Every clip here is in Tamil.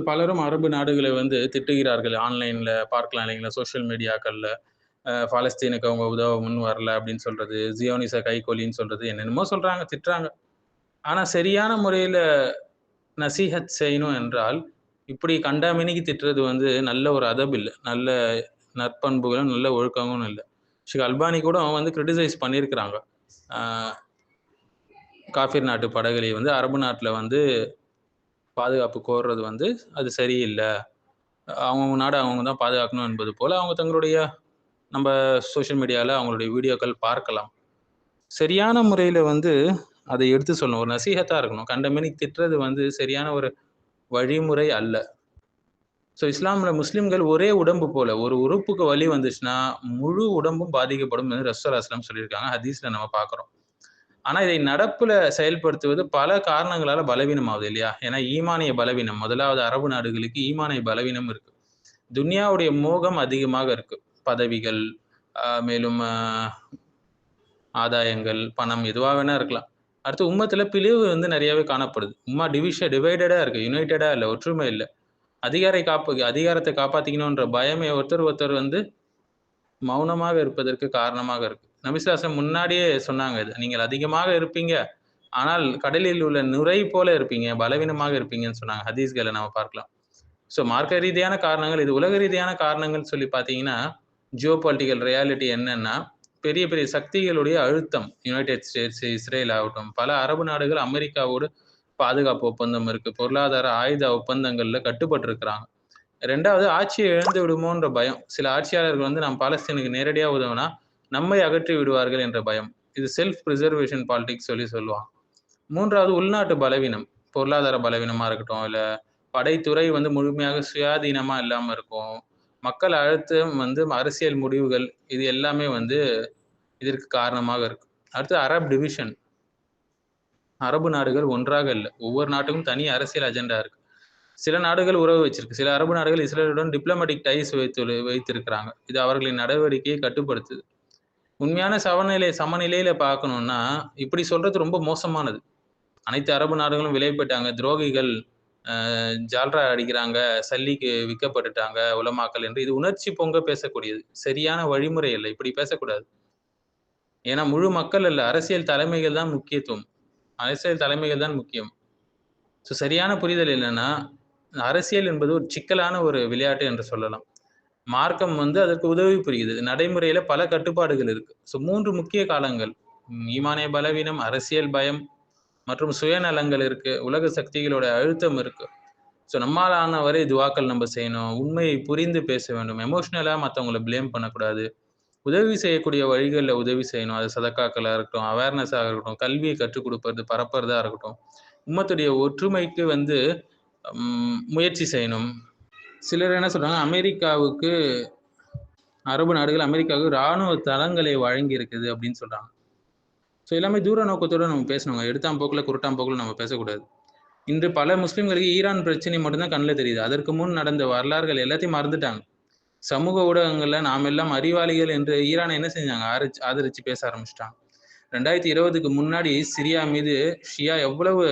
பலரும் அரபு நாடுகளை வந்து திட்டுகிறார்கள். ஆன்லைன்ல பார்க்கலாம் இல்லைங்களா? சோசியல் மீடியாக்கள்ல. பாலஸ்தீனுக்கு அவங்க உதவ முன் வரல அப்படின்னு சொல்றது, ஜியோனிச கைக்கூலின்னு சொல்றது, என்னென்னமோ சொல்றாங்க, திட்டுறாங்க. ஆனா சரியான முறையில நசீஹத் செய்யணும் என்றால், இப்படி கண்டாமேனிக்கு திட்டுறது வந்து நல்ல ஒரு அதப் இல்ல. நல்ல நற்பண்புகளும், நல்ல ஒழுக்கங்களும் இல்ல. ஷேக் அல்பானி கூட வந்து கிரிட்டிசைஸ் பண்ணியிருக்கிறாங்க. ஆ காஃபிர் நாட்டு படைகளை வந்து அரபு நாட்ல வந்து பாதுகாப்பு கோர்றது வந்து அது சரியில்ல. அவங்கவங்க நாட அவங்க தான் பாதுகாக்கணும் என்பது போல, அவங்க தங்களுடைய நம்ப சோசியல் மீடியால அவங்களுடைய வீடியோக்கள் பார்க்கலாம். சரியான முறையில வந்து அதை எடுத்து சொல்லணும். ஒரு நசீஹத்தா இருக்கணும். கண்டமேனிக்கு திட்டுறது வந்து சரியான ஒரு வழிமுறை அல்ல. இஸ்லாம்ல முஸ்லிம்கள் ஒரே உடம்பு போல. ஒரு உறுப்புக்கு வலி வந்துச்சுன்னா, முழு உடம்பும் பாதிக்கப்படும் என்று ரசூல் ஸல்லல்லாஹு அலைஹி வஸல்லம் சொல்லியிருக்காங்க. ஹதீஸ்ல நம்ம பார்க்கிறோம். ஆனா, இதை நடப்புல செயல்படுத்துவது பல காரணங்களால பலவீனமாகுது இல்லையா? ஏன்னா ஈமானிய பலவீனம். முதலாவது அரபு நாடுகளுக்கு ஈமானிய பலவீனம் இருக்கு. துன்யாவுடைய மோகம் அதிகமாக இருக்கு. பதவிகள், மேலும் ஆதாயங்கள், பணம் எதுவா வேணா இருக்கலாம். அடுத்து உம்மத்துல பிளவு வந்து நெறையாவே காணப்படுது. டிவைடடா இருக்கு. யுனைட்டடா இல்ல. ஒற்றுமை இல்ல. அதிகாரத்த காப்பாத்திக்கணுன்ற பயமே ஒருத்தர் ஒருத்தர் வந்து மௌனமாக இருப்பதற்கு காரணமாக இருக்கு. நபி ஸல்லல்லாஹு அலைஹி வஸல்லம் முன்னாடியே சொன்னாங்க இத. நீங்கள் அதிகமாக இருப்பீங்க. ஆனால் கடலில் உள்ள நுரை போல இருப்பீங்க. பலவீனமாக இருப்பீங்கன்னு சொன்னாங்க. ஹதீஸ்கள நம்ம பார்க்கலாம். மார்க்க ரீதியான காரணங்கள், இது உலக ரீதியான காரணங்கள்னு சொல்லி பார்த்தீங்கன்னா, ஜியோ பொலிட்டிக்கல் ரியாலிட்டி என்னன்னா, பெரிய பெரிய சக்திகளுடைய அழுத்தம். யுனைட்டட் ஸ்டேட்ஸ், இஸ்ரேல் ஆகட்டும், பல அரபு நாடுகள் அமெரிக்காவோடு பாதுகாப்பு ஒப்பந்தம் இருக்கு. பொருளாதார ஆயுத ஒப்பந்தங்கள்ல கட்டுப்பட்டிருக்கிறாங்க. 2வது ஆட்சியை இழந்து விடுமோன்ற பயம். சில ஆட்சியாளர்கள் வந்து நாம் பாலஸ்தீனுக்கு நேரடியா உதவுனா, நம்மை அகற்றி விடுவார்கள் என்ற பயம். இது செல்ஃப் பிரிசர்வேஷன் பாலிடிக்ஸ் சொல்லுவாங்க. 3வது உள்நாட்டு பலவீனம். பொருளாதார பலவீனமா இருக்கட்டும், இல்ல படைத்துறை வந்து முழுமையாக சுயாதீனமா இல்லாம இருக்கும். மக்கள் அழுத்தம் வந்து அரசியல் முடிவுகள், இது எல்லாமே வந்து இதற்கு காரணமாக இருக்கு. அடுத்து அரப் டிவிஷன். அரபு நாடுகள் ஒன்றாக இல்ல. ஒவ்வொரு நாட்டுக்கும் தனி அரசியல் அஜெண்டா இருக்கு. சில நாடுகள் உறவு வச்சிருக்கு. சில அரபு நாடுகள் இஸ்ரேலுடன் டிப்ளோமேட்டிக் டைஸ் வைத்திருக்கிறாங்க. இது அவர்களின் நடவடிக்கையை கட்டுப்படுத்துது. உண்மையான சமநிலையில பார்க்கணும்னா, இப்படி சொல்றது ரொம்ப மோசமானது. அனைத்து அரபு நாடுகளும் விலைப்பட்டாங்க, துரோகிகள், ஜால்ரா அடிக்கிறாங்க, சல்லிக்கு விக்கப்பட்டுட்டாங்க உலமாக்கள் என்று இது உணர்ச்சி பொங்க பேசக்கூடியது. சரியான வழிமுறை இல்ல. இப்படி பேசக்கூடாது. ஏன்னா முழு மக்கள் அல்ல, அரசியல் தலைமைகள் தான் முக்கியத்துவம். அரசியல் தலைமைகள் தான் முக்கியம். சரியான புரிதல் என்னன்னா, அரசியல் என்பது ஒரு சிக்கலான ஒரு விளையாட்டு என்று சொல்லலாம். மார்க்கம் வந்து அதற்கு உதவி புரியுது. நடைமுறையில பல கட்டுப்பாடுகள் இருக்கு. 3 முக்கிய காலங்கள். ஈமானிய பலவீனம், அரசியல் பயம் மற்றும் சுயநலங்கள் இருக்கு. உலக சக்திகளோட அழுத்தம் இருக்கு. நம்மால ஆன வரை துவாக்கள் நம்ம செய்யணும். உண்மையை புரிந்து பேச வேண்டும். எமோஷனலா மத்தவங்கள ப்ளேம் பண்ணக்கூடாது. உதவி செய்யக்கூடிய வழிகள்ல உதவி செய்யணும். அது சதக்காக்களா இருக்கட்டும், அவேர்னஸா இருக்கட்டும், கல்வியை கற்றுக் குடுப்பது, பரப்புறதா இருக்கட்டும். உம்மத்துடைய ஒற்றுமைக்கு வந்து முயற்சி செய்யணும். சிலர் என்ன சொல்றாங்க, அரபு நாடுகள் அமெரிக்காவுக்கு ராணுவ தளங்களை வழங்கி இருக்குது அப்படின்னு சொல்றாங்க. எல்லாமே தூர நோக்கத்தோட நம்ம பேசணுங்க. எடுத்தாம் போக்குல, குருட்டாம் போக்குல நம்ம பேசக்கூடாது. இன்று பல முஸ்லிம்களுக்கு ஈரான் பிரச்சனை மட்டும் தான் கண்ல தெரியுது. அதற்கு முன் நடந்த வரலாறுகள் எல்லாத்தையும் மறந்துட்டாங்க. சமூக ஊடகங்கள்ல நாம் எல்லாம் அறிவாளிகள் என்று ஈரானை என்ன செஞ்சாங்க? ஆதரிச்சு பேச ஆரம்பிச்சுட்டாங்க. 2020க்கு முன்னாடி சிரியா மீது ஷியா எவ்வளவு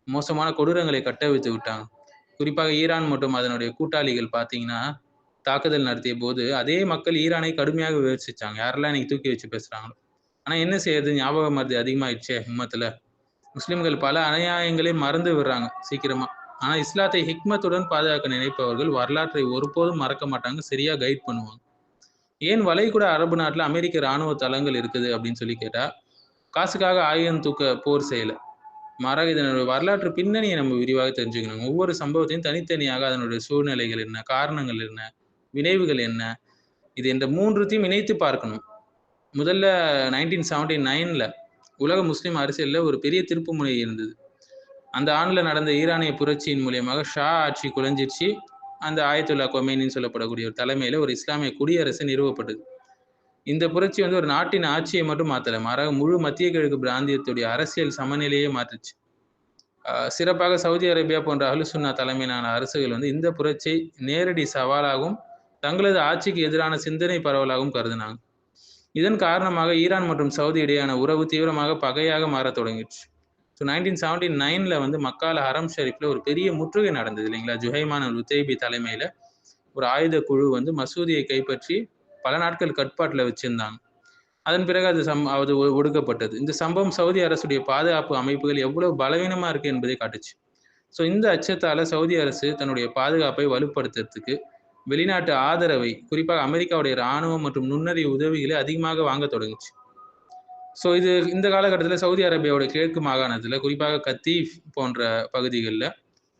மோசமான கொடூரங்களை கட்டவிழ்த்து விட்டாங்க. குறிப்பாக ஈரான் மற்றும் அதனுடைய கூட்டாளிகள் பார்த்தீங்கன்னா, தாக்குதல் நடத்திய போது அதே மக்கள் ஈரானை கடுமையாக விமர்சிச்சாங்க. யாரெல்லாம் இன்னைக்கு தூக்கி வச்சு பேசுறாங்களோ. ஆனா என்ன செய்யறது? ஞாபக மறதி அதிகமாயிடுச்சே உம்மத்துல. முஸ்லிம்கள் பல அநியாயங்களை மறந்து விடுறாங்க சீக்கிரமா. ஆனா இஸ்லாத்தை ஹிக்மத்துடன் பாதுகாக்க நினைப்பவர்கள் வரலாற்றை ஒருபோதும் மறக்க மாட்டாங்க. சரியா கைட் பண்ணுவாங்க. ஏன் வளைகுடா அரபு நாட்டுல அமெரிக்க ராணுவ தளங்கள் இருக்குது அப்படின்னு சொல்லி கேட்டா, காசுக்காக ஆயுதம் தூக்க போர் செய்யல. மாறாக இதனுடைய வரலாற்று பின்னணியை நம்ம விரிவாக தெரிஞ்சுக்கணும். ஒவ்வொரு சம்பவத்தையும் தனித்தனியாக அதனுடைய சூழ்நிலைகள் என்ன, காரணங்கள் என்ன, விளைவுகள் என்ன, இது இந்த 3த்தையும் இணைத்து பார்க்கணும். முதல்ல 1979ல உலக முஸ்லிம் அரசியல்ல ஒரு பெரிய திருப்புமுனை இருந்தது. அந்த ஆண்டுல நடந்த ஈரானிய புரட்சியின் மூலியமாக ஷா ஆட்சி குலைஞ்சிருச்சு. அந்த ஆயத்துல்லா கொமேனின்னு சொல்லப்படக்கூடிய ஒரு தலைமையில ஒரு இஸ்லாமிய குடியரசு நிறுவப்பட்டது. இந்த புரட்சி வந்து ஒரு நாட்டின் ஆட்சியை மட்டும் மாத்தல. மாறாக முழு மத்திய கிழக்கு பிராந்தியத்துடைய அரசியல் சமநிலையே மாற்றுச்சு. சிறப்பாக சவுதி அரேபியா போன்ற அஹ்லுசுன்னா தலைமையிலான அரசுகள் வந்து இந்த புரட்சியை நேரடி சவாலாகவும், தங்களது ஆட்சிக்கு எதிரான சிந்தனை பரவலாகவும் கருதினாங்க. இதன் காரணமாக ஈரான் மற்றும் சவுதி இடையேயான உறவு தீவிரமாக பகையாக மாறத் தொடங்கிடுச்சு. ஸோ 1979 வந்து மக்கால ஹரம் ஷெரீஃப்ல ஒரு பெரிய முற்றுகை நடந்தது இல்லைங்களா? ஜுஹைமான் அல் உத்தைபி தலைமையில ஒரு ஆயுத குழு வந்து மசூதியை கைப்பற்றி பல நாட்கள் கட்டுப்பாட்டில் வச்சிருந்தாங்க. அதன் பிறகு அது ஒடுக்கப்பட்டது. இந்த சம்பவம் சவுதி அரசுடைய பாதுகாப்பு அமைப்புகள் எவ்வளவு பலவீனமா இருக்கு என்பதை காட்டுச்சு. ஸோ இந்த அச்சத்தால சவுதி அரசு தன்னுடைய பாதுகாப்பை வலுப்படுத்துறதுக்கு வெளிநாட்டு ஆதரவை, குறிப்பாக அமெரிக்காவுடைய இராணுவம் மற்றும் நுண்ணறிவு உதவிகளை அதிகமாக வாங்க தொடங்குச்சு. ஸோ இந்த காலகட்டத்தில் சவுதி அரேபியாவோட கிழக்கு மாகாணத்தில், குறிப்பாக கத்தீஃப் போன்ற பகுதிகளில்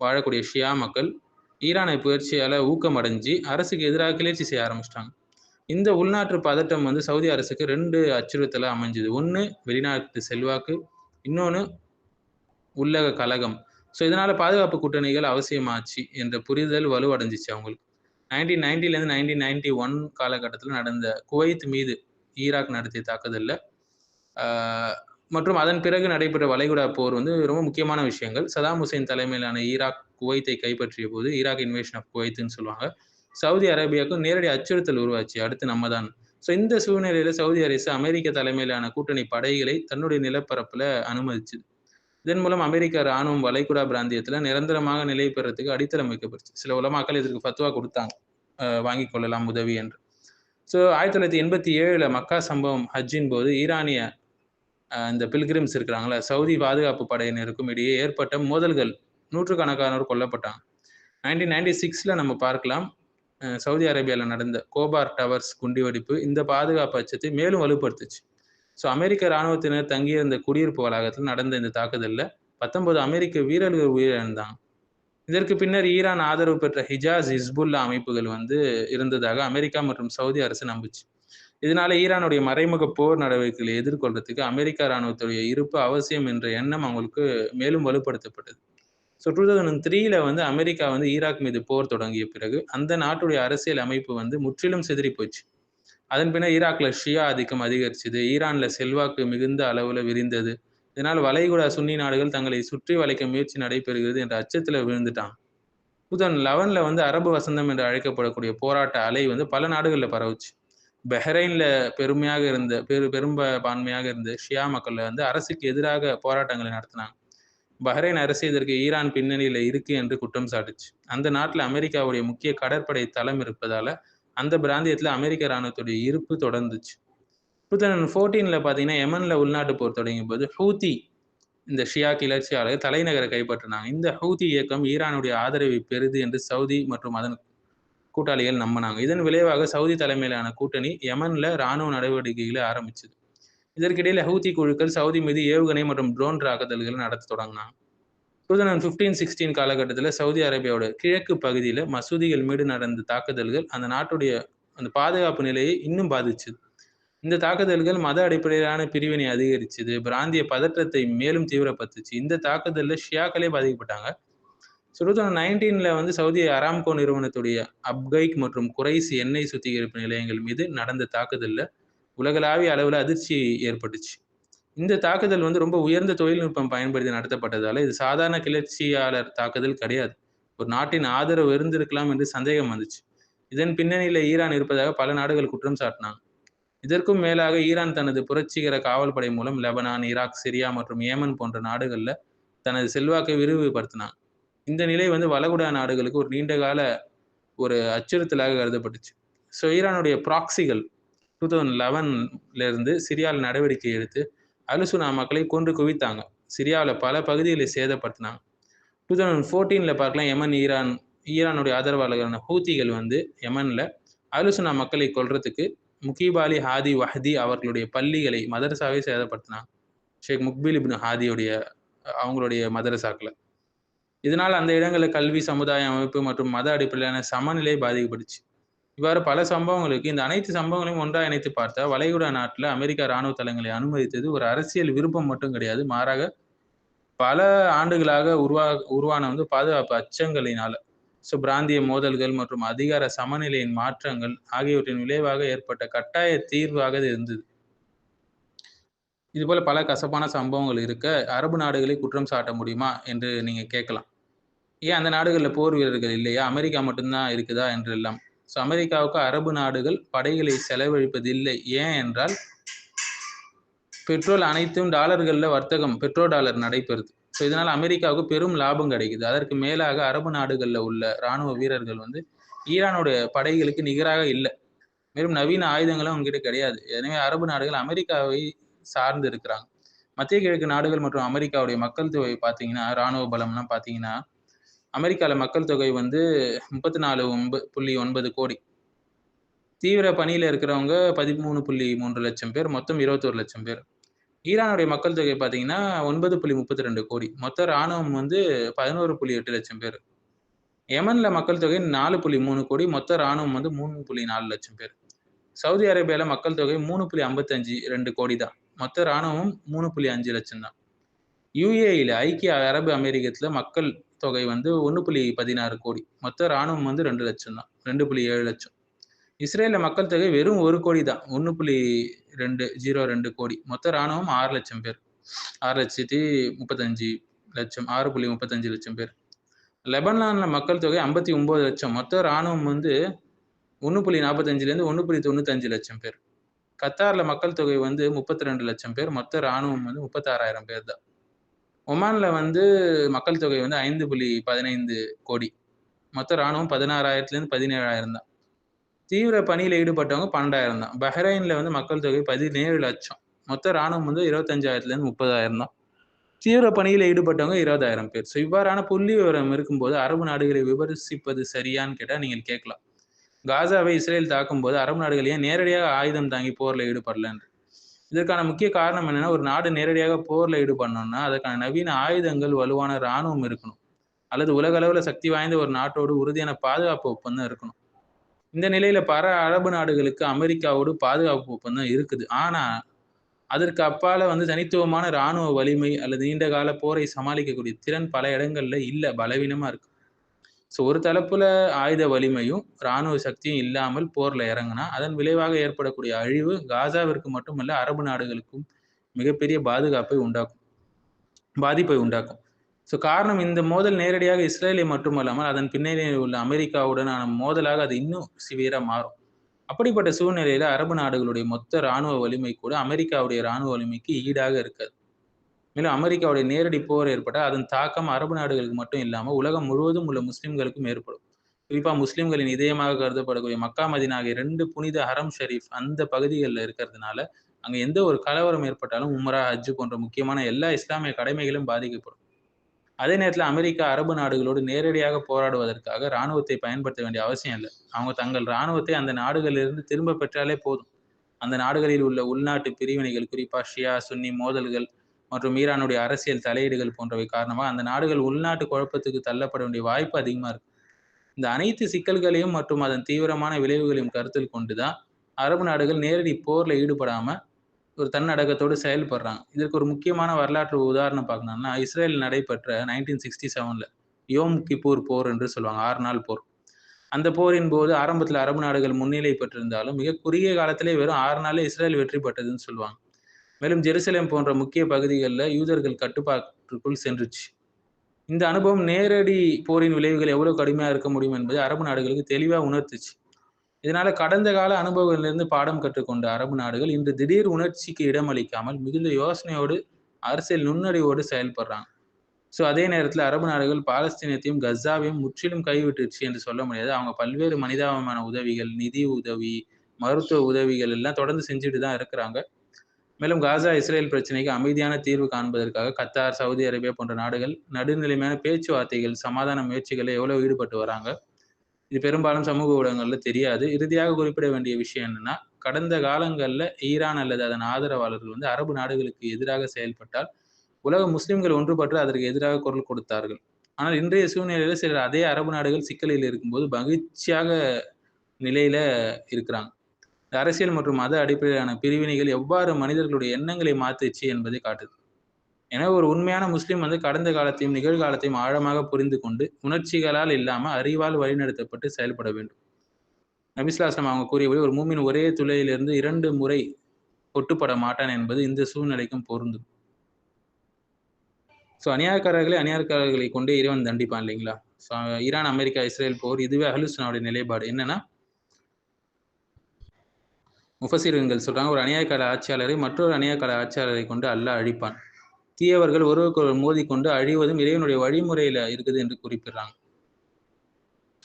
வாழக்கூடிய ஷியா மக்கள் ஈரானை புயற்சியால் ஊக்கமடைஞ்சு அரசுக்கு எதிராக கிளர்ச்சி செய்ய ஆரம்பிச்சிட்டாங்க. இந்த உள்நாட்டு பதட்டம் வந்து சவுதி அரசுக்கு 2 அச்சுறுத்தலை அமைஞ்சுது. ஒன்று வெளிநாட்டு செல்வாக்கு, இன்னொன்று உள்ளக கலகம். ஸோ இதனால பாதுகாப்பு கூட்டணிகள் அவசியமாச்சு என்ற புரிதல் வலுவடைஞ்சிச்சு அவங்களுக்கு. 1990லேருந்து 1991 காலகட்டத்தில் நடந்த குவைத் மீது ஈராக் நடத்திய தாக்குதலில் மற்றும் அதன் பிறகு நடைபெற்ற வளைகுடா போர் வந்து ரொம்ப முக்கியமான விஷயங்கள். சதாம் ஹுசேன் தலைமையிலான ஈராக் குவைத்தை கைப்பற்றிய போது, ஈராக் இன்வேஷன் ஆஃப் குவைத்னு சொல்லுவாங்க, சவுதி அரேபியாவுக்கும் நேரடி அச்சுறுத்தல் உருவாச்சு, அடுத்து நம்ம தான். ஸோ இந்த சூழ்நிலையில சவுதி அரசு அமெரிக்க தலைமையிலான கூட்டணி படைகளை தன்னுடைய நிலப்பரப்புல அனுமதிச்சுது. இதன் மூலம் அமெரிக்க ராணுவம் வளைகுடா பிராந்தியத்துல நிரந்தரமாக நிலை பெறத்துக்கு அடித்தளம் வைக்கப்பட்டுச்சு. சில உலமாக்கள் இதற்கு ஃபத்வா கொடுத்தாங்க, வாங்கிக் கொள்ளலாம் உதவி என்று. ஸோ 1987 மக்கா சம்பவம் ஹஜ்ஜின் போது ஈரானிய இந்த பில்கிரிம்ஸ் இருக்கிறாங்களா, சவுதி பாதுகாப்பு படையினருக்கும் இடையே ஏற்பட்ட மோதல்கள், நூற்றுக்கணக்கானோர் கொல்லப்பட்டாங்க. 1996 நம்ம பார்க்கலாம், சவுதி அரேபியாவில் நடந்த கோபார் டவர்ஸ் குண்டுவெடிப்பு இந்த பாதுகாப்பு அச்சத்தை மேலும் வலுப்படுத்துச்சு. ஸோ அமெரிக்க இராணுவத்தினர் தங்கியிருந்த குடியிருப்பு வளாகத்தில் நடந்த இந்த தாக்குதலில் 19 அமெரிக்க வீரர்கள் உயிரிழந்தாங்க. இதற்கு பின்னர் ஈரான் ஆதரவு பெற்ற ஹிஜாஸ் ஹிஸ்புல்லா அமைப்புகள் வந்து இருந்ததாக அமெரிக்கா மற்றும் சவுதி அரசு நம்புச்சு. இதனால ஈரானுடைய மறைமுக போர் நடவடிக்கைகளை எதிர்கொள்றதுக்கு அமெரிக்கா இராணுவத்துடைய இருப்பு அவசியம் என்ற எண்ணம் அவங்களுக்கு மேலும் வலுப்படுத்தப்பட்டது. ஸோ 2003 வந்து அமெரிக்கா வந்து ஈராக் மீது போர் தொடங்கிய பிறகு அந்த நாட்டுடைய அரசியல் அமைப்பு வந்து முற்றிலும் சிதறி போச்சு. அதன் பின்னர் ஈராக்ல ஷியா ஆதிக்கம் அதிகரிச்சது, ஈரான்ல செல்வாக்கு மிகுந்த அளவுல விரிந்தது. இதனால் வளைகுடா சுன்னி நாடுகள் தங்களை சுற்றி வளைக்க முயற்சி நடைபெறுகிறது என்ற அச்சத்துல விழுந்துட்டாங்க. 2011 வந்து அரபு வசந்தம் என்று அழைக்கப்படக்கூடிய போராட்ட அலை வந்து பல நாடுகளில் பரவுச்சு. பஹ்ரைன்ல பெரும்பான்மையாக இருந்த ஷியா மக்கள் வந்து அரசுக்கு எதிராக போராட்டங்களை நடத்தினாங்க. பஹ்ரைன் அரசு இதற்கு ஈரான் பின்னணியில இருக்கு என்று குற்றம் சாட்டுச்சு. அந்த நாட்டில் அமெரிக்காவுடைய முக்கிய கடற்படை தளம் இருப்பதால அந்த பிராந்தியத்தில் அமெரிக்க இராணுவத்துடைய இருப்பு தொடர்ந்துச்சு. 2014 பார்த்தீங்கன்னா யமன்ல உள்நாட்டு போர் தொடங்கும் போது ஹூத்தி இந்த ஷியா கிளர்ச்சியாளர்கள் தலைநகரை கைப்பற்றினாங்க. இந்த ஹூத்தி இயக்கம் ஈரானுடைய ஆதரவை பெறுது என்று சவுதி மற்றும் அதன் கூட்டாளிகள் நம்பினாங்க. இதன் விளைவாக சவுதி தலைமையிலான கூட்டணி யமன்ல இராணுவ நடவடிக்கைகளை ஆரம்பிச்சது. இதற்கிடையில் ஹூத்தி குழுக்கள் சவுதி மீது ஏவுகணை மற்றும் ட்ரோன் தாக்குதல்களை நடத்த தொடங்கினாங்க. 2015-16 காலகட்டத்தில் சவுதி அரேபியாவோட கிழக்கு பகுதியில் மசூதிகள் மீது நடந்த தாக்குதல்கள் அந்த நாட்டுடைய அந்த பாதுகாப்பு நிலையை இன்னும் பாதிச்சுது. இந்த தாக்குதல்கள் மத அடிப்படையிலான பிரிவினை அதிகரிச்சது, பிராந்திய பதற்றத்தை மேலும் தீவிரப்படுத்துச்சு. இந்த தாக்குதலில் ஷியாக்களே பாதிக்கப்பட்டாங்க. 2019 வந்து சவுதி அராம்கோ நிறுவனத்துடைய அப்கைக் மற்றும் குறைசி எண்ணெய் சுத்திகரிப்பு நிலையங்கள் மீது நடந்த தாக்குதலில் உலகளாவிய அளவில் அதிர்ச்சி ஏற்பட்டுச்சு. இந்த தாக்குதல் வந்து ரொம்ப உயர்ந்த தொழில்நுட்பம் பயன்படுத்தி நடத்தப்பட்டதால இது சாதாரண கிளர்ச்சியாளர் தாக்குதல் கிடையாது. ஒரு நாட்டின் ஆதரவு இருந்திருக்கலாம் என்று சந்தேகம் வந்துச்சு. இதன் பின்னணியில ஈரான் இருப்பதாக பல நாடுகள் குற்றம் சாட்டினாங்க. இதற்கும் மேலாக ஈரான் தனது புரட்சிகர காவல் படை மூலம் லெபனான், ஈராக், சிரியா மற்றும் ஏமன் போன்ற நாடுகள்ல தனது செல்வாக்கை விரிவுபடுத்தினாங்க. இந்த நிலை வந்து வளைகுடா நாடுகளுக்கு ஒரு நீண்டகால ஒரு அச்சுறுத்தலாக கருதப்பட்டுச்சு. ஸோ ஈரானுடைய ப்ராக்சிகள் 2011 இருந்து சிரியாவில் நடவடிக்கை எடுத்து அலுசுனா மக்களை கொன்று குவித்தாங்க. சிரியாவில் பல பகுதிகளை சேதப்படுத்தினாங்க. 2014 பார்க்கலாம், ஈரானுடைய ஆதரவாளர்களான ஹூத்திகள் வந்து யமன்ல அலுசுனா மக்களை கொல்றதுக்கு முகீப் ஹாதி வஹதி அவர்களுடைய பள்ளிகளை, மதரசாவை சேதப்படுத்தினாங்க. ஷேக் முக்பில் இப்னு ஹாதியுடைய அவங்களுடைய மதரசாக்களை. இதனால் அந்த இடங்களில் கல்வி, சமுதாய அமைப்பு மற்றும் மத அடிப்படையிலான சமநிலை பாதிக்கப்பட்டுச்சு. இவ்வாறு பல சம்பவங்களுக்கு இந்த அனைத்து சம்பவங்களையும் ஒன்றாக இணைத்து பார்த்தா வளைகுடா நாட்டில் அமெரிக்கா இராணுவ தளங்களை அனுமதித்தது ஒரு அரசியல் விருப்பம் மட்டும் கிடையாது, மாறாக பல ஆண்டுகளாக உருவான வந்து பாதுகாப்பு அச்சங்களினால. ஸோ பிராந்திய மோதல்கள் மற்றும் அதிகார சமநிலையின் மாற்றங்கள் ஆகியவற்றின் விளைவாக ஏற்பட்ட கட்டாய தீர்வாக இது இருந்தது. இதுபோல பல கசப்பான சம்பவங்கள் இருக்க அரபு நாடுகளை குற்றம் சாட்ட முடியுமா என்று நீங்க கேட்கலாம். ஏன் அந்த நாடுகளில் போர் வீரர்கள் இல்லையா, அமெரிக்கா மட்டும்தான் இருக்குதா என்று எல்லாம். ஸோ அமெரிக்காவுக்கு அரபு நாடுகள் படைகளை செலவழிப்பதில்லை. ஏன் என்றால் பெட்ரோல் அனைத்தும் டாலர்களில் வர்த்தகம் பெட்ரோ டாலர் நடைபெறுது. ஸோ இதனால் அமெரிக்காவுக்கு பெரும் லாபம் கிடைக்குது. அதற்கு மேலாக அரபு நாடுகளில் உள்ள இராணுவ வீரர்கள் வந்து ஈரானுடைய படைகளுக்கு நிகராக இல்லை. மேலும் நவீன ஆயுதங்களும் அவங்ககிட்ட கிடையாது. எனவே அரபு நாடுகள் அமெரிக்காவை சார்ந்து இருக்கிறாங்க. மத்திய கிழக்கு நாடுகள் மற்றும் அமெரிக்காவுடைய மக்கள் தொகை பார்த்தீங்கன்னா, இராணுவ பலம்லாம் பார்த்தீங்கன்னா, அமெரிக்காவில் மக்கள் தொகை வந்து 34.9 கோடி. தீவிர பணியில் இருக்கிறவங்க 13.3 லட்சம் பேர், மொத்தம் 21 லட்சம் பேர். ஈரானுடைய மக்கள் தொகை பார்த்தீங்கன்னா 9.32 கோடி. மொத்த இராணுவம் வந்து 11.8 லட்சம் பேர். யமன்ல மக்கள் தொகை 4.3 கோடி. மொத்த இராணுவம் வந்து 3.4 லட்சம் பேர். சவுதி அரேபியால மக்கள் தொகை 3.52 கோடி தான். மொத்த இராணுவம் 3.5 லட்சம் தான். யுஏஇல ஐக்கிய அரபு அமெரிக்கத்துல மக்கள் தொகை வந்து 1.16 கோடி. மொத்த இராணுவம் வந்து 2 லட்சம் தான். 2.7 லட்சம். இஸ்ரேல்ல மக்கள் தொகை வெறும் 1 கோடி தான். 1.202 கோடி. மொத்த இராணுவம் 6 லட்சம் பேர். 6.35 லட்சம் பேர். லெபனான்ல மக்கள் தொகை 59 லட்சம். மொத்த இராணுவம் வந்து 1.45 1.95 லட்சம் பேர். கத்தார்ல மக்கள் தொகை வந்து 32 லட்சம் பேர். மொத்த இராணுவம் வந்து 36,000 பேர் தான். ஒமான்ல வந்து மக்கள் தொகை வந்து 5.15 கோடி. மொத்த இராணுவம் 16,000 17,000 தான். தீவிர பணியில் ஈடுபட்டவங்க 12,000 தான். பஹ்ரைன்ல வந்து மக்கள் தொகை 17 லட்சம். மொத்த இராணுவம் வந்து 25,000 30,000 தான். தீவிர பணியில் ஈடுபட்டவங்க 20,000 பேர். ஸோ இவ்வாறான புள்ளி விவரம் இருக்கும்போது அரபு நாடுகளை விமர்சிப்பது சரியான்னு கேட்டால் நீங்கள் கேட்கலாம். காசாவை இஸ்ரேல் தாக்கும் போது அரபு நாடுகள் ஏன் நேரடியாக ஆயுதம் தாங்கி போர்ல ஈடுபடலன்னு. இதற்கான முக்கிய காரணம் என்னன்னா, ஒரு நாடு நேரடியாக போர்ல ஈடுபடணும்னா அதற்கான நவீன ஆயுதங்கள், வலுவான இராணுவம் இருக்கணும். அல்லது உலக அளவுல சக்தி வாய்ந்த ஒரு நாட்டோடு உறுதியான பாதுகாப்பு ஒப்பந்தம் இருக்கணும். இந்த நிலையில பல அரபு நாடுகளுக்கு அமெரிக்காவோடு பாதுகாப்பு ஒப்பந்தம் இருக்குது. ஆனா அதற்கு அப்பால வந்து தனித்துவமான இராணுவ வலிமை அல்லது நீண்ட கால போரை சமாளிக்கக்கூடிய திறன் பல இடங்கள்ல இல்ல, பலவீனமா இருக்கு. ஸோ ஒரு தரப்புல ஆயுத வலிமையும் இராணுவ சக்தியும் இல்லாமல் போர்ல இறங்குனா அதன் விளைவாக ஏற்படக்கூடிய அழிவு காசாவிற்கு மட்டுமல்ல அரபு நாடுகளுக்கும் மிகப்பெரிய பாதிப்பை உண்டாக்கும். ஸோ காரணம், இந்த மோதல் நேரடியாக இஸ்ரேலை மட்டுமல்லாமல் அதன் பின்னணியில் உள்ள அமெரிக்காவுடனான மோதலாக அது இன்னும் சிவியரா மாறும். அப்படிப்பட்ட சூழ்நிலையில அரபு நாடுகளுடைய மொத்த இராணுவ வலிமை கூட அமெரிக்காவுடைய இராணுவ வலிமைக்கு ஈடாக இருக்காது. மேலும் அமெரிக்காவுடைய நேரடி போர் ஏற்பட்டால் அதன் தாக்கம் அரபு நாடுகளுக்கு மட்டும் இல்லாமல் உலகம் முழுவதும் உள்ள முஸ்லிம்களுக்கும் ஏற்படும். குறிப்பா முஸ்லிம்களின் இதயமாக கருதப்படக்கூடிய மக்கா மதீனா ஆகிய 2 புனித ஹரம் ஷரீஃப் அந்த பகுதிகளில் இருக்கிறதுனால அங்க எந்த ஒரு கலவரம் ஏற்பட்டாலும் உம்ரா, ஹஜ் போன்ற முக்கியமான எல்லா இஸ்லாமிய கடமைகளும் பாதிக்கப்படும். அதே நேரத்துல அமெரிக்கா அரபு நாடுகளோடு நேரடியாக போராடுவதற்காக இராணுவத்தை பயன்படுத்த வேண்டிய அவசியம் இல்லை. அவங்க தங்கள் இராணுவத்தை அந்த நாடுகளிலிருந்து திரும்ப பெற்றாலே போதும். அந்த நாடுகளில் உள்ள உள்நாட்டு பிரிவினைகள், குறிப்பா ஷியா சுன்னி மோதல்கள் மற்றும் ஈரானுடைய அரசியல் தலையீடுகள் போன்றவை காரணமாக அந்த நாடுகள் உள்நாட்டு குழப்பத்துக்கு தள்ளப்பட வேண்டிய வாய்ப்பு அதிகமா இருக்கு. இந்த அனைத்து சிக்கல்களையும் மற்றும் அதன் தீவிரமான விளைவுகளையும் கருத்தில் கொண்டுதான் அரபு நாடுகள் நேரடி போர்ல ஈடுபடாம ஒரு தன்னடக்கத்தோடு செயல்படுறாங்க. இதற்கு ஒரு முக்கியமான வரலாற்று உதாரணம் பார்க்கணும்னா, இஸ்ரேல் நடைபெற்ற 1967 யோம் கிப்பூர் போர் என்று சொல்லுவாங்க. 6 நாள் போர். அந்த போரின் போது ஆரம்பத்தில் அரபு நாடுகள் முன்னிலை பெற்றிருந்தாலும் மிக குறுகிய காலத்திலே வெறும் 6 நாளே இஸ்ரேல் வெற்றி பெற்றதுன்னு சொல்லுவாங்க. மேலும் ஜெருசலேம் போன்ற முக்கிய பகுதிகளில் யூதர்கள் கட்டுப்பாட்டுக்குள் சென்றுச்சு. இந்த அனுபவம் நேரடி போரின் விளைவுகள் எவ்வளவு கடுமையா இருக்க முடியும் என்பதை அரபு நாடுகளுக்கு தெளிவா உணர்த்துச்சு. இதனால கடந்த கால அனுபவங்களிலிருந்து பாடம் கற்றுக்கொண்ட அரபு நாடுகள் இன்று திடீர் உணர்ச்சிக்கு இடமளிக்காமல் மிகுந்த யோசனையோடு அரசியல் நுண்ணறிவோடு செயல்படுறாங்க. ஸோ அதே நேரத்தில் அரபு நாடுகள் பாலஸ்தீனத்தையும் கசாவையும் முற்றிலும் கைவிட்டுருச்சு என்று சொல்ல முடியாது. அவங்க பல்வேறு மனிதாபமான உதவிகள், நிதி உதவி, மருத்துவ உதவிகள் எல்லாம் தொடர்ந்து செஞ்சுட்டு தான் இருக்கிறாங்க. மேலும் காசா இஸ்ரேல் பிரச்சனைக்கு அமைதியான தீர்வு காண்பதற்காக கத்தார், சவுதி அரேபியா போன்ற நாடுகள் நடுநிலைமையான பேச்சுவார்த்தைகள், சமாதான முயற்சிகளில் எவ்வளவு ஈடுபட்டு வராங்க. இது பெரும்பாலும் சமூக ஊடகங்கள்ல தெரியாது. இறுதியாக குறிப்பிட வேண்டிய விஷயம் என்னன்னா, கடந்த காலங்கள்ல ஈரான் அல்லது அதன் ஆதரவாளர்கள் வந்து அரபு நாடுகளுக்கு எதிராக செயல்பட்டால் உலக முஸ்லிம்கள் ஒன்றுபட்டு அதற்கு எதிராக குரல் கொடுத்தார்கள். ஆனால் இன்றைய சூழ்நிலையில சிலர் அதே அரபு நாடுகள் சிக்கலில் இருக்கும்போது மகிழ்ச்சியாக நிலையில இருக்கிறாங்க. அரசியல் மற்றும் மத அடிப்படையிலான பிரிவினைகள் எவ்வாறு மனிதர்களுடைய எண்ணங்களை மாத்துச்சு என்பதை காட்டுது. எனவே ஒரு உண்மையான முஸ்லிம் வந்து கடந்த காலத்தையும் நிகழ்காலத்தையும் ஆழமாக புரிந்து கொண்டு உணர்ச்சிகளால் இல்லாம அறிவால் வழிநடத்தப்பட்டு செயல்பட வேண்டும். நபி ஸல்லல்லாஹு அலைஹி வஸல்லம் அவங்க கூறியபடி ஒரு மூமின் ஒரே துளையிலிருந்து 2 முறை கொட்டுப்பட மாட்டான் என்பது இந்த சூழ்நிலைக்கும் பொருந்தும். ஸோ அநியாயக்காரர்களை கொண்டே இறைவன் தண்டிப்பான் இல்லைங்களா? ஈரான், அமெரிக்கா, இஸ்ரேல் போர் இதுவே அஹ்லுஸ் சுன்னாவுடைய நிலைப்பாடு. என்னன்னா, முஃபஸிர்கள் சொல்றாங்க, ஒரு அநியாயக்கார ஆட்சியாளரை மற்றொரு அநியாயக்கார ஆட்சியாளரை கொண்டு அல்லாஹ் அழிப்பான். தீயவர்கள் ஒருவருக்கொருவர் மோதிக்கொண்டு அழிவதும் இறைவனுடைய வழிமுறையில இருக்குது என்று குறிப்பிடுறாங்க.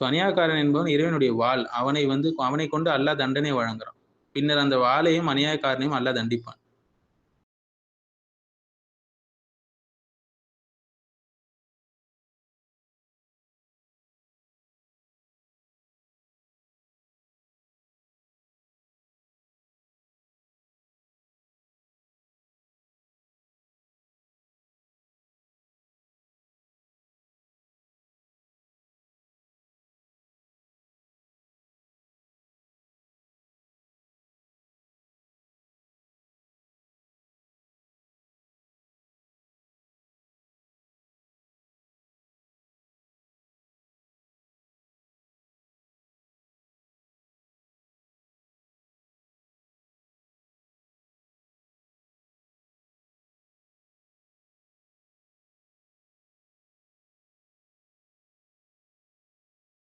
அநியாயக்காரன் என்பவன் இறைவனுடைய வாள். அவனை கொண்டு அல்லாஹ் தண்டனை வழங்குறான். பின்னர் அந்த வாளையும் அநியாயக்காரனையும் அல்லாஹ் தண்டிப்பான்.